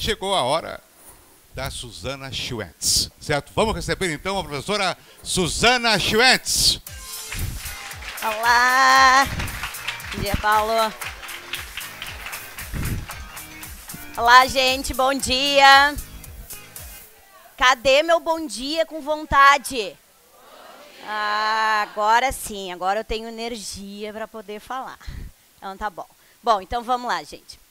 chegou a hora da Suzana Schwentz, certo? Vamos receber então a professora Suzana Schwentz. Olá! Bom dia, Paulo. Olá, gente, bom dia. Cadê meu bom dia com vontade? Ah, agora sim, agora eu tenho energia para poder falar. Então tá bom. Bom, então vamos lá, gente.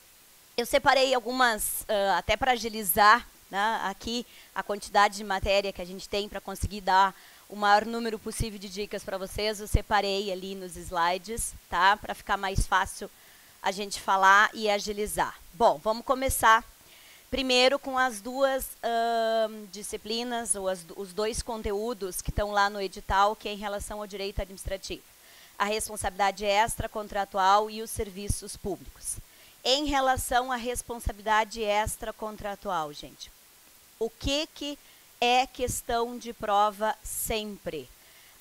Eu separei algumas, até para agilizar, né, aqui a quantidade de matéria que a gente tem para conseguir dar o maior número possível de dicas para vocês. Eu separei ali nos slides, tá? Para ficar mais fácil a gente falar e agilizar. Bom, vamos começar primeiro com as duas disciplinas, ou os dois conteúdos que estão lá no edital, que é em relação ao direito administrativo. A responsabilidade extracontratual e os serviços públicos. Em relação à responsabilidade extracontratual, gente, o que é questão de prova sempre?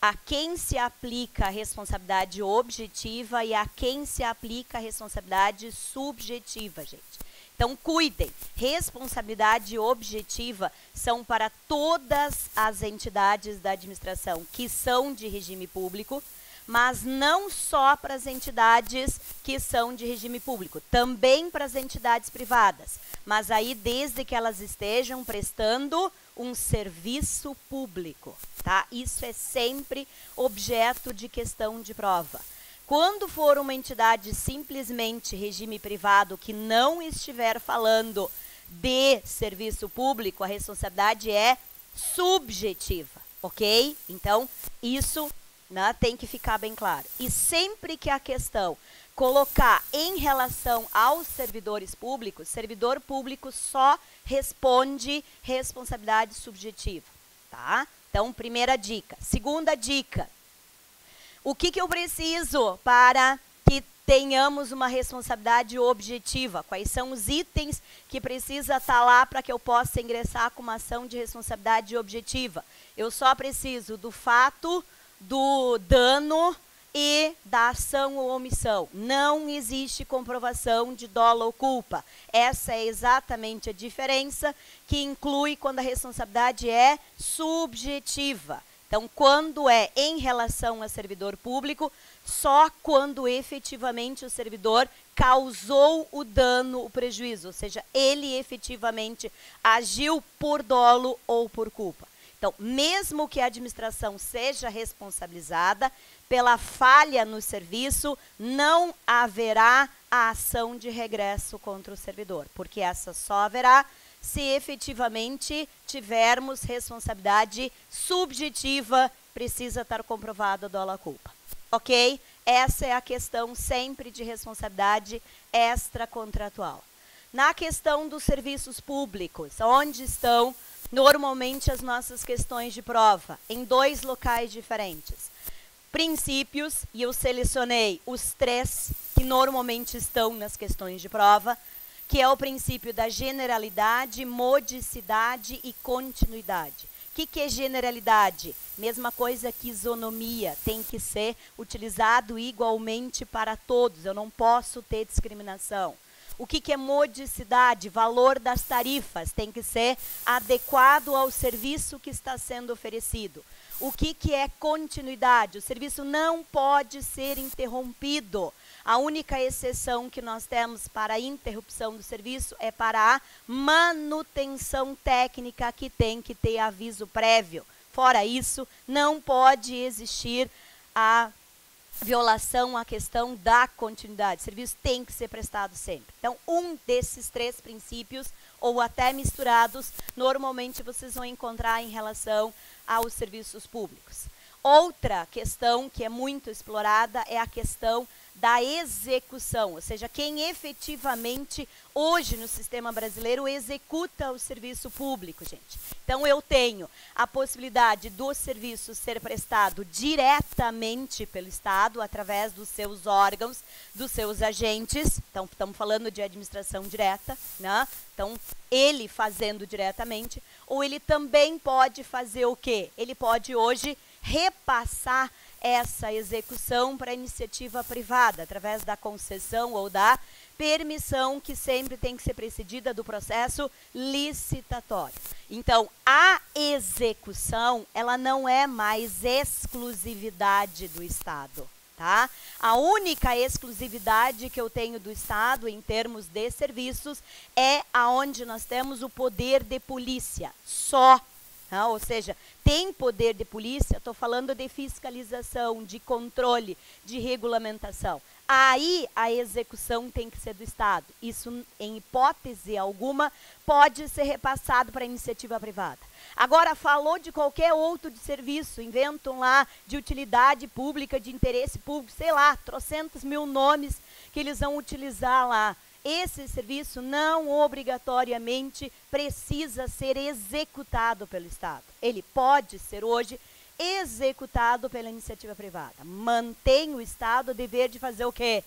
A quem se aplica a responsabilidade objetiva e a quem se aplica a responsabilidade subjetiva, gente. Então, cuidem. Responsabilidade objetiva são para todas as entidades da administração que são de regime público, mas não só para as entidades que são de regime público, também para as entidades privadas, mas aí desde que elas estejam prestando um serviço público, tá? Isso é sempre objeto de questão de prova. Quando for uma entidade simplesmente regime privado que não estiver falando de serviço público, a responsabilidade é subjetiva, ok? Então, isso, né, tem que ficar bem claro. E sempre que a questão colocar em relação aos servidores públicos, servidor público só responde responsabilidade subjetiva, tá? Então, primeira dica. Segunda dica. O que eu preciso para que tenhamos uma responsabilidade objetiva? Quais são os itens que precisa estar lá para que eu possa ingressar com uma ação de responsabilidade objetiva? Eu só preciso do fato, do dano e da ação ou omissão. Não existe comprovação de dolo ou culpa. Essa é exatamente a diferença que inclui quando a responsabilidade é subjetiva. Então, quando é em relação a servidor público, só quando efetivamente o servidor causou o dano, o prejuízo, ou seja, ele efetivamente agiu por dolo ou por culpa. Então, mesmo que a administração seja responsabilizada pela falha no serviço, não haverá a ação de regresso contra o servidor, porque essa só haverá se efetivamente tivermos responsabilidade subjetiva, precisa estar comprovado o dolo ou culpa. Ok? Essa é a questão sempre de responsabilidade extracontratual. Na questão dos serviços públicos, onde estão normalmente as nossas questões de prova? Em dois locais diferentes. Princípios, e eu selecionei os 3 que normalmente estão nas questões de prova, que é o princípio da generalidade, modicidade e continuidade. O que é generalidade? Mesma coisa que isonomia, tem que ser utilizado igualmente para todos, eu não posso ter discriminação. O que é modicidade? Valor das tarifas, tem que ser adequado ao serviço que está sendo oferecido. O que é continuidade? O serviço não pode ser interrompido. A única exceção que nós temos para a interrupção do serviço é para a manutenção técnica, que tem que ter aviso prévio. Fora isso, não pode existir a violação à questão da continuidade. O serviço tem que ser prestado sempre. Então, um desses 3 princípios, ou até misturados, normalmente vocês vão encontrar em relação aos serviços públicos. Outra questão que é muito explorada é a questão da execução, ou seja, quem efetivamente hoje no sistema brasileiro executa o serviço público, gente. Então, eu tenho a possibilidade do serviço ser prestado diretamente pelo Estado, através dos seus órgãos, dos seus agentes. Então, estamos falando de administração direta, né? Então, ele fazendo diretamente, ou ele também pode fazer o quê? Ele pode hoje repassar essa execução para a iniciativa privada, através da concessão ou da permissão que sempre tem que ser precedida do processo licitatório. Então, a execução, ela não é mais exclusividade do Estado, tá? A única exclusividade que eu tenho do Estado em termos de serviços é aonde nós temos o poder de polícia, só. Ou seja, tem poder de polícia, estou falando de fiscalização, de controle, de regulamentação. Aí a execução tem que ser do Estado. Isso, em hipótese alguma, pode ser repassado para a iniciativa privada. Agora, falou de qualquer outro de serviço, inventam lá de utilidade pública, de interesse público, sei lá, trocentos mil nomes que eles vão utilizar lá. Esse serviço não obrigatoriamente precisa ser executado pelo Estado. Ele pode ser hoje executado pela iniciativa privada. Mantém o Estado o dever de fazer o quê?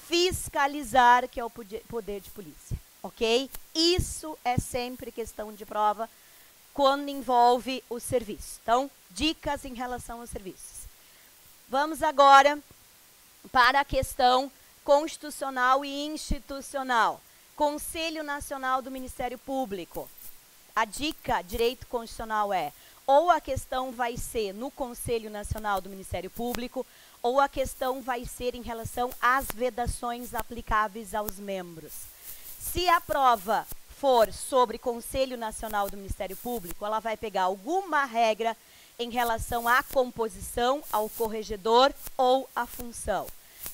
Fiscalizar, que é o poder de polícia, ok? Isso é sempre questão de prova quando envolve o serviço. Então, dicas em relação aos serviços. Vamos agora para a questão constitucional e institucional. Conselho Nacional do Ministério Público. A dica direito constitucional é: ou a questão vai ser no Conselho Nacional do Ministério Público, ou a questão vai ser em relação às vedações aplicáveis aos membros. Se a prova for sobre Conselho Nacional do Ministério Público, ela vai pegar alguma regra em relação à composição, ao corregedor ou à função.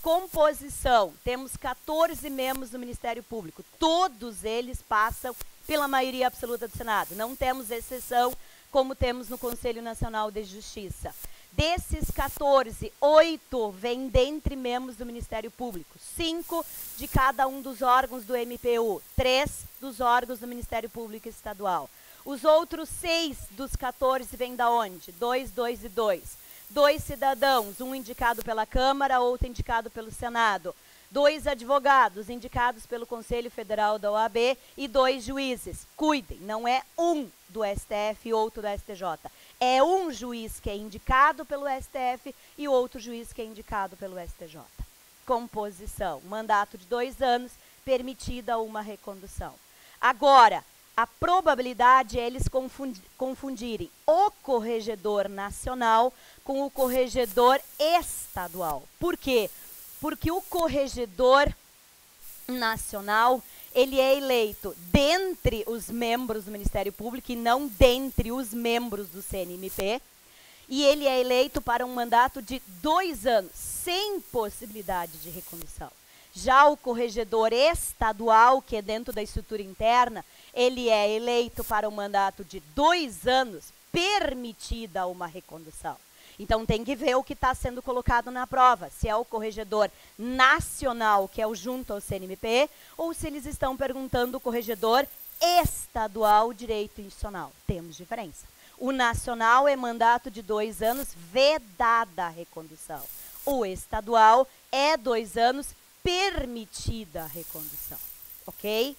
Composição, temos 14 membros do Ministério Público, todos eles passam pela maioria absoluta do Senado, não temos exceção como temos no Conselho Nacional de Justiça. Desses 14, 8 vêm dentre membros do Ministério Público, 5 de cada um dos órgãos do MPU, 3 dos órgãos do Ministério Público Estadual. Os outros 6 dos 14 vêm da onde? 2, 2 e 2. 2 cidadãos, um indicado pela Câmara, outro indicado pelo Senado. 2 advogados, indicados pelo Conselho Federal da OAB, e 2 juízes. Cuidem, não é um do STF e outro do STJ. É um juiz que é indicado pelo STF e outro juiz que é indicado pelo STJ. Composição, mandato de 2 anos, permitida uma recondução. Agora, a probabilidade é eles confundirem o corregedor nacional com o corregedor estadual. Por quê? Porque o corregedor nacional, ele é eleito dentre os membros do Ministério Público e não dentre os membros do CNMP. E ele é eleito para um mandato de 2 anos, sem possibilidade de recondução. Já o corregedor estadual, que é dentro da estrutura interna, ele é eleito para um mandato de 2 anos, permitida uma recondução. Então, tem que ver o que está sendo colocado na prova, se é o corregedor nacional, que é o junto ao CNMP, ou se eles estão perguntando o corregedor estadual direito institucional. Temos diferença. O nacional é mandato de 2 anos, vedada a recondução. O estadual é 2 anos, permitida a recondução, ok?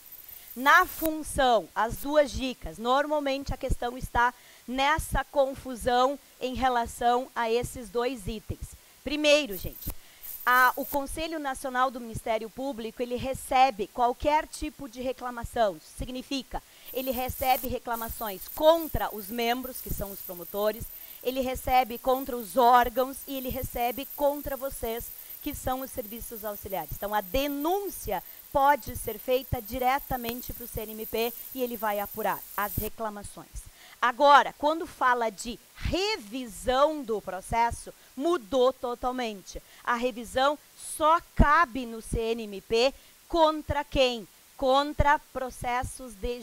Na função, as 2 dicas. Normalmente a questão está nessa confusão em relação a esses 2 itens. Primeiro, gente, o Conselho Nacional do Ministério Público, ele recebe qualquer tipo de reclamação. Isso significa, ele recebe reclamações contra os membros, que são os promotores, ele recebe contra os órgãos e ele recebe contra vocês, que são os serviços auxiliares. Então, a denúncia pode ser feita diretamente para o CNMP e ele vai apurar as reclamações. Agora, quando fala de revisão do processo, mudou totalmente. A revisão só cabe no CNMP contra quem? Contra processos de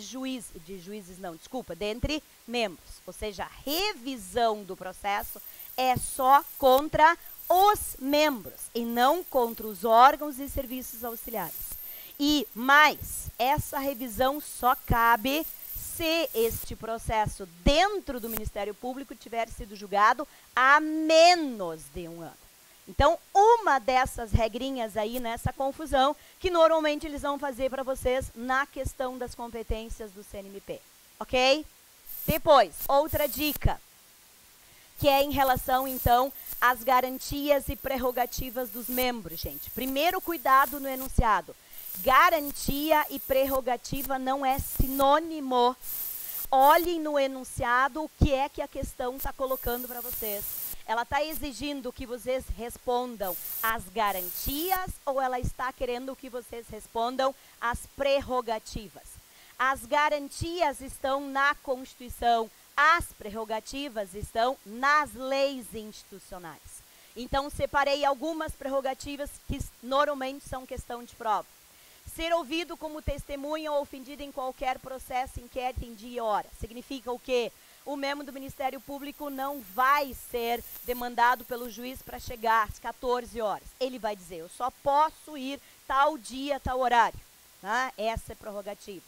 dentre membros. Ou seja, a revisão do processo é só contra os membros e não contra os órgãos e serviços auxiliares. E mais, essa revisão só cabe se este processo dentro do Ministério Público tiver sido julgado há menos de 1 ano. Então, uma dessas regrinhas aí nessa confusão, que normalmente eles vão fazer para vocês na questão das competências do CNMP, ok? Depois, outra dica, que é em relação, então, às garantias e prerrogativas dos membros, gente. Primeiro, cuidado no enunciado. Garantia e prerrogativa não é sinônimo. Olhem no enunciado o que é que a questão está colocando para vocês. Ela está exigindo que vocês respondam as garantias ou ela está querendo que vocês respondam as prerrogativas? As garantias estão na Constituição, as prerrogativas estão nas leis institucionais. Então, separei algumas prerrogativas que normalmente são questão de prova. Ser ouvido como testemunha ou ofendido em qualquer processo, inquérito em dia e hora. Significa o quê? O membro do Ministério Público não vai ser demandado pelo juiz para chegar às 14 horas. Ele vai dizer, eu só posso ir tal dia, tal horário. Tá? Essa é a prerrogativa.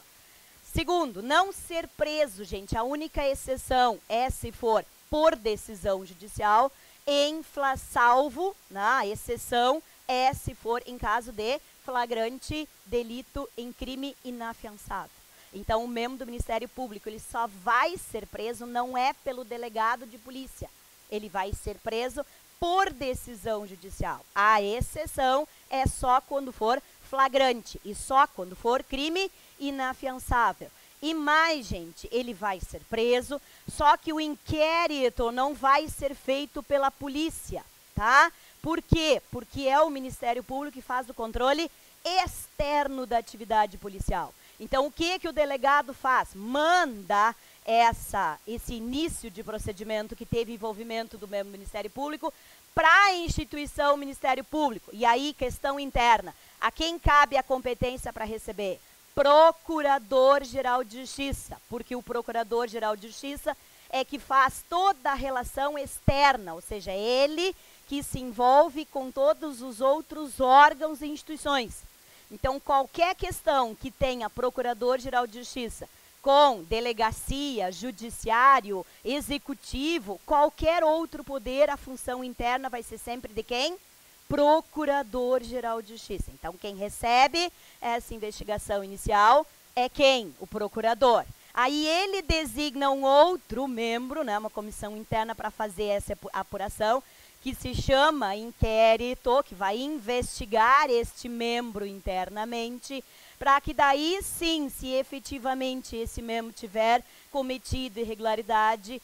Segundo, não ser preso, gente. A única exceção é se for por decisão judicial, salvo, a exceção é se for em caso de flagrante delito em crime inafiançável. Então, o membro do Ministério Público, ele só vai ser preso, não é pelo delegado de polícia. Ele vai ser preso por decisão judicial. A exceção é só quando for flagrante e só quando for crime inafiançável. E mais, gente, ele vai ser preso, só que o inquérito não vai ser feito pela polícia, tá? Por quê? Porque é o Ministério Público que faz o controle externo da atividade policial. Então, o que o delegado faz? Manda esse início de procedimento que teve envolvimento do membro do Ministério Público para a instituição Ministério Público. E aí, questão interna. A quem cabe a competência para receber? Procurador-Geral de Justiça, porque o Procurador-Geral de Justiça é que faz toda a relação externa, ou seja, ele que se envolve com todos os outros órgãos e instituições. Então, qualquer questão que tenha Procurador-Geral de Justiça com delegacia, judiciário, executivo, qualquer outro poder, a função interna vai ser sempre de quem? Procurador-Geral de Justiça. Então, quem recebe essa investigação inicial é quem? O procurador. Aí ele designa um outro membro, uma comissão interna para fazer essa apuração, que se chama inquérito, que vai investigar este membro internamente, para que daí sim, se efetivamente esse membro tiver cometido irregularidade,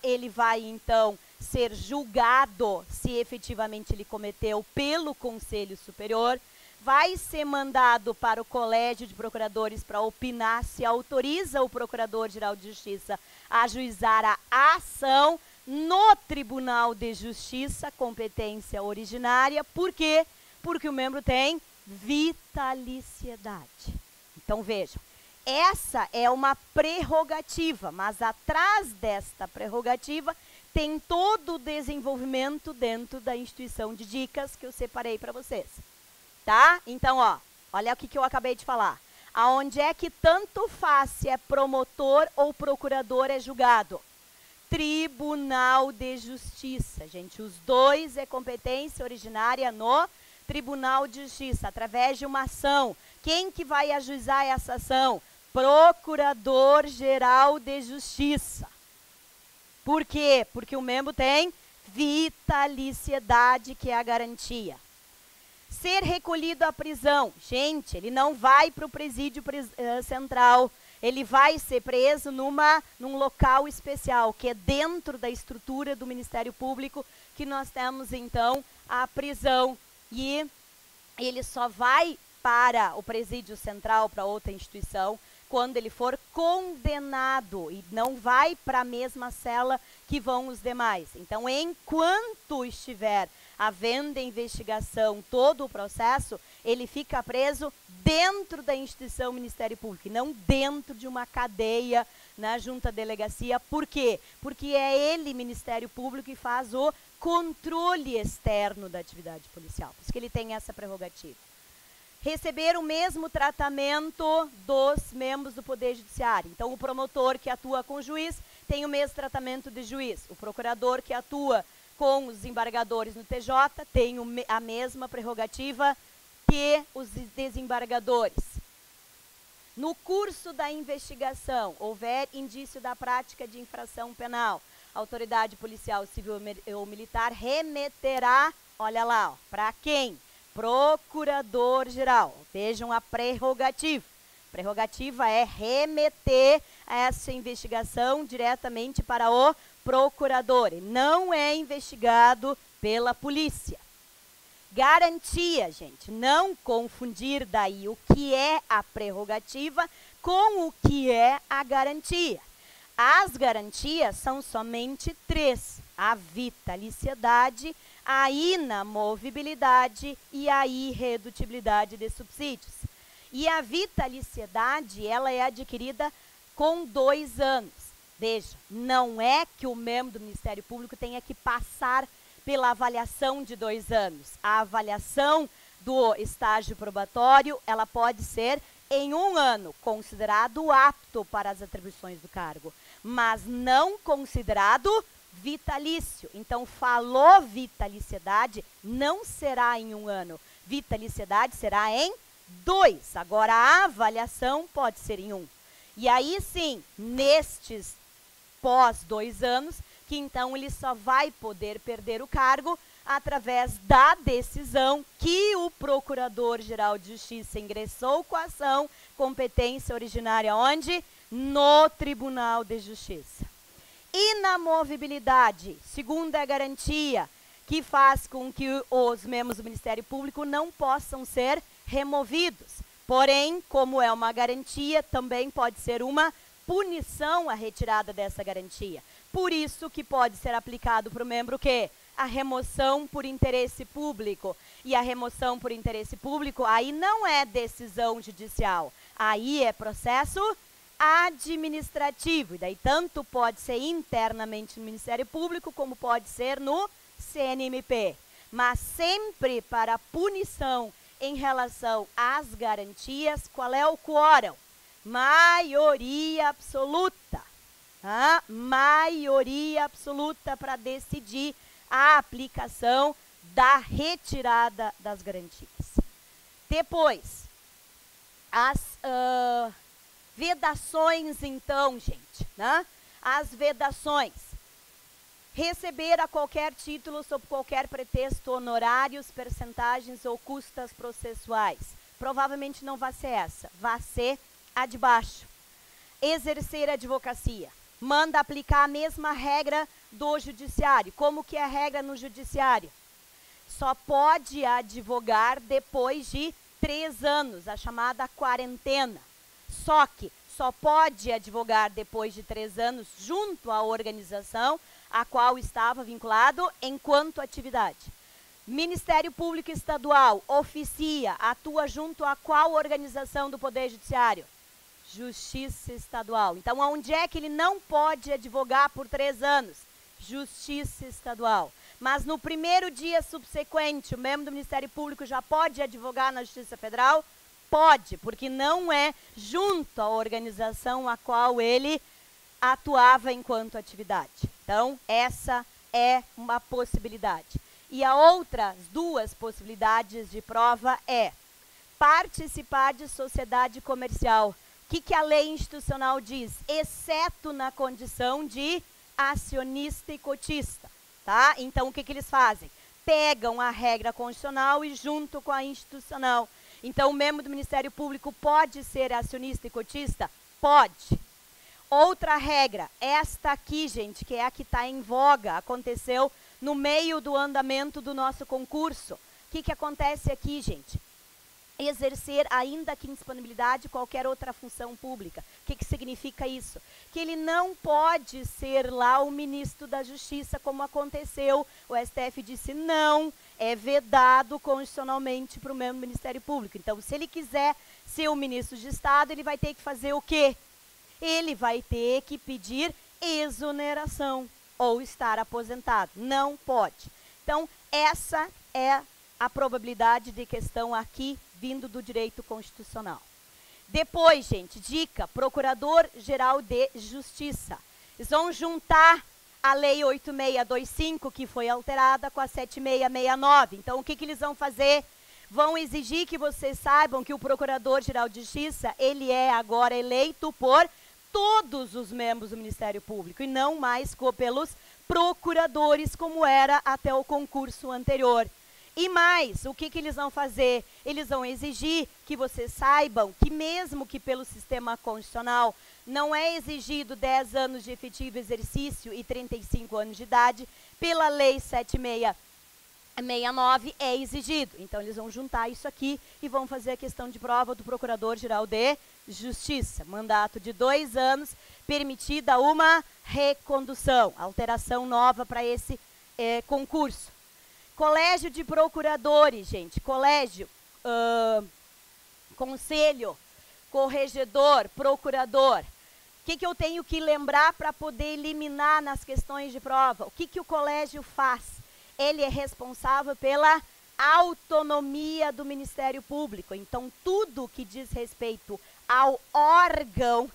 ele vai então ser julgado se efetivamente ele cometeu pelo Conselho Superior, vai ser mandado para o Colégio de Procuradores para opinar se autoriza o Procurador-Geral de Justiça a ajuizar a ação no Tribunal de Justiça, competência originária. Por quê? Porque o membro tem vitaliciedade. Então, vejam, essa é uma prerrogativa, mas atrás desta prerrogativa tem todo o desenvolvimento dentro da instituição de dicas que eu separei para vocês. Tá? Então, olha o que eu acabei de falar. Aonde é que tanto faz se é promotor ou procurador é julgado? Tribunal de Justiça, gente. Os dois é competência originária no Tribunal de Justiça, através de uma ação. Quem que vai ajuizar essa ação? Procurador-Geral de Justiça. Por quê? Porque o membro tem vitaliciedade, que é a garantia. Ser recolhido à prisão. Gente, ele não vai para o presídio central. Ele vai ser preso num local especial, que é dentro da estrutura do Ministério Público, que nós temos, então, a prisão. E ele só vai para o presídio central, para outra instituição, quando ele for condenado, e não vai para a mesma cela que vão os demais. Então, enquanto estiver havendo investigação, todo o processo, ele fica preso dentro da instituição Ministério Público, e não dentro de uma cadeia na junta delegacia. Por quê? Porque é ele, Ministério Público, que faz o controle externo da atividade policial. Por isso que ele tem essa prerrogativa. Receber o mesmo tratamento dos membros do Poder Judiciário. Então, o promotor que atua com o juiz tem o mesmo tratamento de juiz. O procurador que atua com os desembargadores no TJ tem a mesma prerrogativa que os desembargadores. No curso da investigação, houver indício da prática de infração penal, a autoridade policial, civil ou militar remeterá, olha lá, para quem? procurador-geral. Vejam a prerrogativa. Prerrogativa é remeter essa investigação diretamente para o procurador. E não é investigado pela polícia. Garantia, gente. Não confundir daí o que é a prerrogativa com o que é a garantia. As garantias são somente 3. A vitaliciedade, a inamovibilidade e a irredutibilidade de subsídios. E a vitaliciedade, ela é adquirida com 2 anos. Veja, não é que o membro do Ministério Público tenha que passar pela avaliação de 2 anos. A avaliação do estágio probatório, ela pode ser em 1 ano, considerado apto para as atribuições do cargo, mas não considerado vitalício. Então, falou vitaliciedade, não será em 1 ano. Vitaliciedade será em 2. Agora, a avaliação pode ser em 1. E aí, sim, nestes pós 2 anos, que então ele só vai poder perder o cargo através da decisão que o Procurador-Geral de Justiça ingressou com a ação, competência originária onde? No Tribunal de Justiça. Inamovibilidade, segunda garantia, que faz com que os membros do Ministério Público não possam ser removidos. Porém, como é uma garantia, também pode ser uma punição a retirada dessa garantia. Por isso que pode ser aplicado para o membro o quê? A remoção por interesse público. E a remoção por interesse público, aí não é decisão judicial. Aí é processo administrativo. E daí tanto pode ser internamente no Ministério Público, como pode ser no CNMP. Mas sempre para punição em relação às garantias, qual é o quórum? Maioria absoluta. Maioria absoluta para decidir a aplicação da retirada das garantias. Depois, as vedações, então, gente. As vedações. Receber a qualquer título, sob qualquer pretexto, honorários, percentagens ou custas processuais. Provavelmente não vai ser essa, vai ser a de baixo. Exercer a advocacia. Manda aplicar a mesma regra do judiciário. Como que é a regra no judiciário? Só pode advogar depois de 3 anos, a chamada quarentena. Só que só pode advogar depois de 3 anos junto à organização a qual estava vinculado enquanto atividade. Ministério Público Estadual oficia, atua junto a qual organização do Poder Judiciário? Justiça Estadual. Então, onde é que ele não pode advogar por 3 anos? Justiça Estadual. Mas no primeiro dia subsequente, o membro do Ministério Público já pode advogar na Justiça Federal? Pode, porque não é junto à organização a qual ele atuava enquanto atividade. Então, essa é uma possibilidade. E a outra, 2 possibilidades de prova é participar de sociedade comercial. O que a lei institucional diz? Exceto na condição de acionista e cotista. Tá? Então, o que eles fazem? Pegam a regra constitucional e junto com a institucional. Então, o membro do Ministério Público pode ser acionista e cotista? Pode. Outra regra, esta aqui, gente, que é a que está em voga, aconteceu no meio do andamento do nosso concurso. O que acontece aqui, gente? Exercer, ainda que em disponibilidade, qualquer outra função pública. O que significa isso? Que ele não pode ser lá o ministro da Justiça, como aconteceu. O STF disse não, é vedado constitucionalmente para o membro do Ministério Público. Então, se ele quiser ser o ministro de Estado, ele vai ter que fazer o quê? Ele vai ter que pedir exoneração ou estar aposentado. Não pode. Então, essa é a probabilidade de questão aqui vindo do direito constitucional. Depois, gente, dica, Procurador-Geral de Justiça. Eles vão juntar a Lei 8625, que foi alterada, com a 7669. Então, o que eles vão fazer? Vão exigir que vocês saibam que o Procurador-Geral de Justiça, ele é agora eleito por todos os membros do Ministério Público e não mais pelos procuradores, como era até o concurso anterior. E mais, o que eles vão fazer? Eles vão exigir que vocês saibam que mesmo que pelo sistema constitucional não é exigido 10 anos de efetivo exercício e 35 anos de idade, pela Lei 7669 é exigido. Então, eles vão juntar isso aqui e vão fazer a questão de prova do Procurador-Geral de Justiça. Mandato de 2 anos, permitida uma recondução, alteração nova para esse concurso. Colégio de Procuradores, gente, colégio, conselho, corregedor, procurador. O que eu tenho que lembrar para poder eliminar nas questões de prova? O que o colégio faz? Ele é responsável pela autonomia do Ministério Público. Então, tudo que diz respeito ao órgão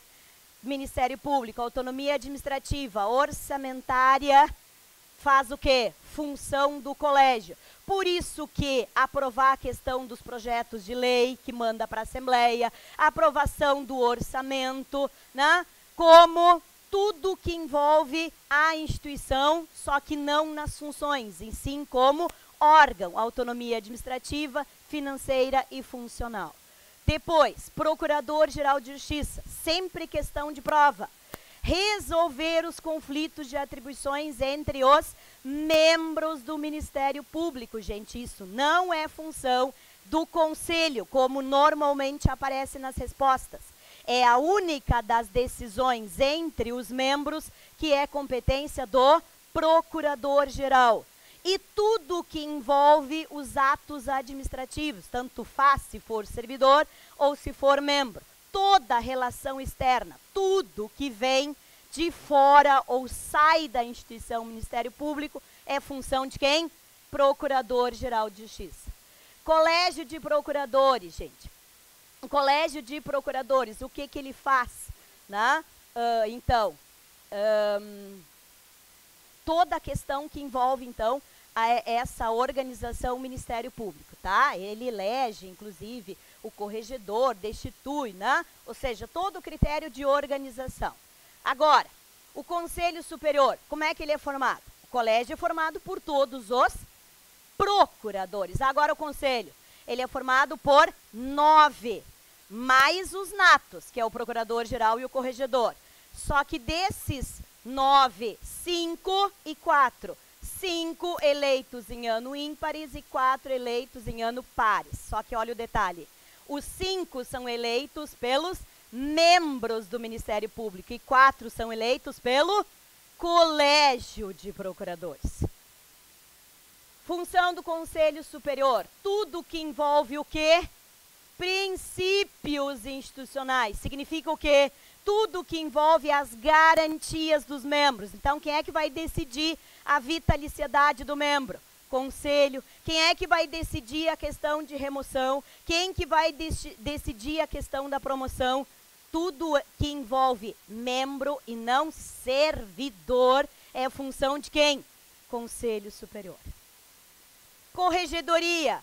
Ministério Público, autonomia administrativa, orçamentária, faz o quê? Função do colégio. Por isso que aprovar a questão dos projetos de lei que manda para a Assembleia, aprovação do orçamento, né? Como tudo que envolve a instituição, só que não nas funções, e sim como órgão, autonomia administrativa, financeira e funcional. Depois, Procurador-Geral de Justiça, sempre questão de prova. Resolver os conflitos de atribuições entre os membros do Ministério Público. Gente, isso não é função do Conselho, como normalmente aparece nas respostas. É a única das decisões entre os membros que é competência do Procurador-Geral. E tudo que envolve os atos administrativos, tanto faz se for servidor ou se for membro. Toda relação externa, tudo que vem de fora ou sai da instituição Ministério Público é função de quem? Procurador-Geral de Justiça. Colégio de Procuradores, gente. O Colégio de Procuradores, o que ele faz? Né? Toda a questão que envolve, então, essa organização Ministério Público, tá? Ele elege, inclusive, o corregedor, destitui, né? Ou seja, todo o critério de organização. Agora, o Conselho Superior, como é que ele é formado? O colégio é formado por todos os procuradores. Agora o Conselho, ele é formado por 9, mais os natos, que é o Procurador-Geral e o Corregedor. Só que desses 9, 5 e 4. 5 eleitos em ano ímpares e 4 eleitos em ano pares. Só que olha o detalhe. Os 5 são eleitos pelos membros do Ministério Público e 4 são eleitos pelo Colégio de Procuradores. Função do Conselho Superior. Tudo que envolve o quê? Princípios institucionais. Significa o quê? Tudo que envolve as garantias dos membros. Então, quem é que vai decidir a vitaliciedade do membro? Conselho. Quem é que vai decidir a questão de remoção? Quem que vai decidir a questão da promoção? Tudo que envolve membro e não servidor é função de quem? Conselho Superior. Corregedoria.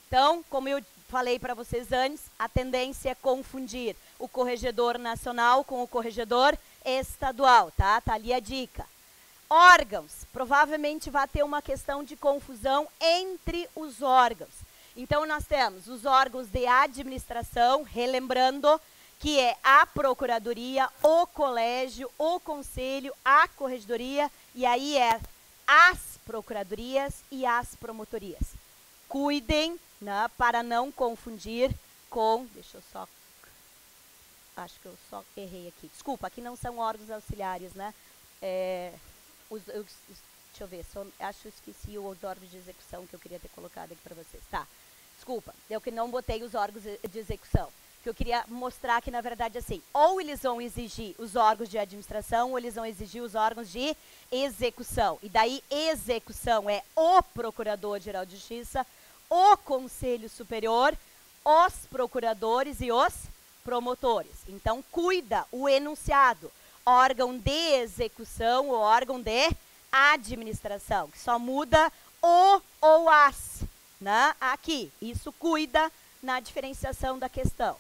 Então, como eu falei para vocês antes, a tendência é confundir o corregedor nacional com o corregedor estadual, tá? Tá ali a dica. Órgãos, provavelmente vai ter uma questão de confusão entre os órgãos. Então, nós temos os órgãos de administração, relembrando que é a Procuradoria, o Colégio, o Conselho, a Corregedoria, e aí é as Procuradorias e as Promotorias. Cuidem, né, para não confundir com... Deixa eu só... Acho que eu só errei aqui. Desculpa, aqui não são órgãos auxiliares, né? Deixa eu ver, acho que esqueci os órgãos de execução que eu queria ter colocado aqui para vocês. Tá, desculpa, eu que não botei os órgãos de execução. Que eu queria mostrar que, na verdade, assim, ou eles vão exigir os órgãos de administração, ou eles vão exigir os órgãos de execução. E daí, execução é o Procurador-Geral de Justiça, o Conselho Superior, os procuradores e os promotores. Então, cuida o enunciado. Órgão de execução ou órgão de administração, que só muda o ou as, né? Aqui, isso cuida na diferenciação da questão.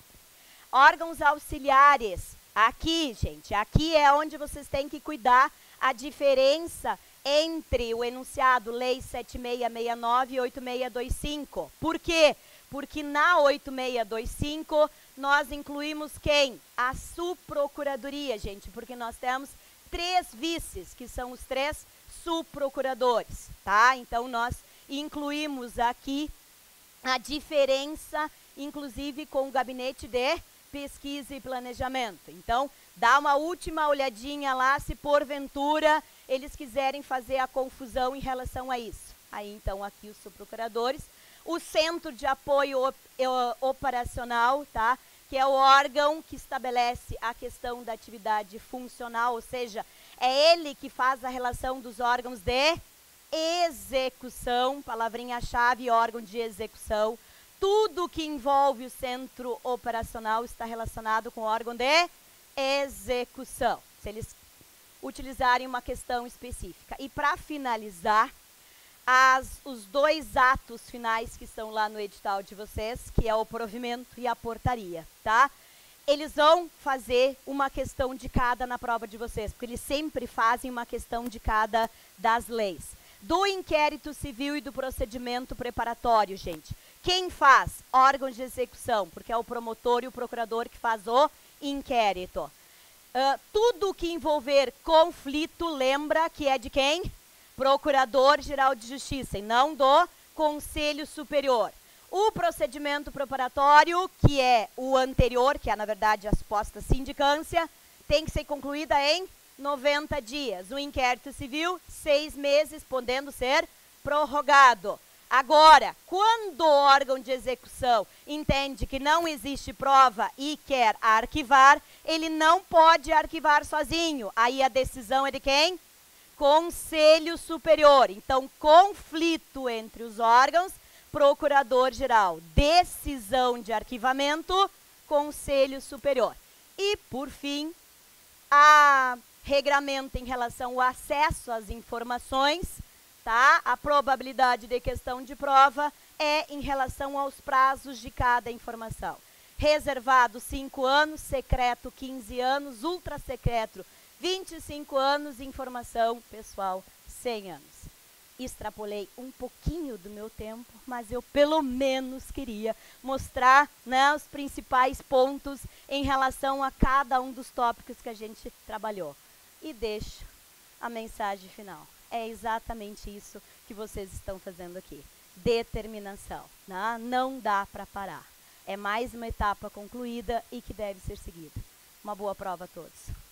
Órgãos auxiliares, aqui, gente, aqui é onde vocês têm que cuidar a diferença entre o enunciado Lei 7669 e 8625. Por quê? Porque na 8625 nós incluímos quem? A subprocuradoria, gente, porque nós temos 3 vices, que são os 3 subprocuradores, tá? Então nós incluímos aqui a diferença, inclusive com o gabinete de pesquisa e planejamento. Então, dá uma última olhadinha lá se porventura eles quiserem fazer a confusão em relação a isso. Aí, então, aqui os subprocuradores. O Centro de Apoio Operacional, tá? Que é o órgão que estabelece a questão da atividade funcional, ou seja, é ele que faz a relação dos órgãos de execução, palavrinha-chave, órgão de execução. Tudo que envolve o centro operacional está relacionado com o órgão de execução, se eles utilizarem uma questão específica. E para finalizar, os 2 atos finais que estão lá no edital de vocês, que é o provimento e a portaria, tá? Eles vão fazer uma questão de cada na prova de vocês, porque eles sempre fazem uma questão de cada das leis. Do inquérito civil e do procedimento preparatório, gente. Quem faz? Órgão de execução, porque é o promotor e o procurador que faz o inquérito. Tudo que envolver conflito, lembra que é de quem? Procurador-Geral de Justiça, e não do Conselho Superior. O procedimento preparatório, que é o anterior, que é, na verdade, a suposta sindicância, tem que ser concluída em 90 dias. O inquérito civil, 6 meses, podendo ser prorrogado. Agora, quando o órgão de execução entende que não existe prova e quer arquivar, ele não pode arquivar sozinho. Aí a decisão é de quem? Conselho Superior. Então, conflito entre os órgãos, Procurador-Geral, decisão de arquivamento, Conselho Superior. E, por fim, a regramento em relação ao acesso às informações, tá? A probabilidade de questão de prova é em relação aos prazos de cada informação. Reservado 5 anos, secreto 15 anos, ultra secreto 25 anos, informação pessoal 100 anos. Extrapolei um pouquinho do meu tempo, mas eu pelo menos queria mostrar, né, os principais pontos em relação a cada um dos tópicos que a gente trabalhou. E deixo a mensagem final. É exatamente isso que vocês estão fazendo aqui. Determinação, né? Não dá para parar. É mais uma etapa concluída e que deve ser seguida. Uma boa prova a todos.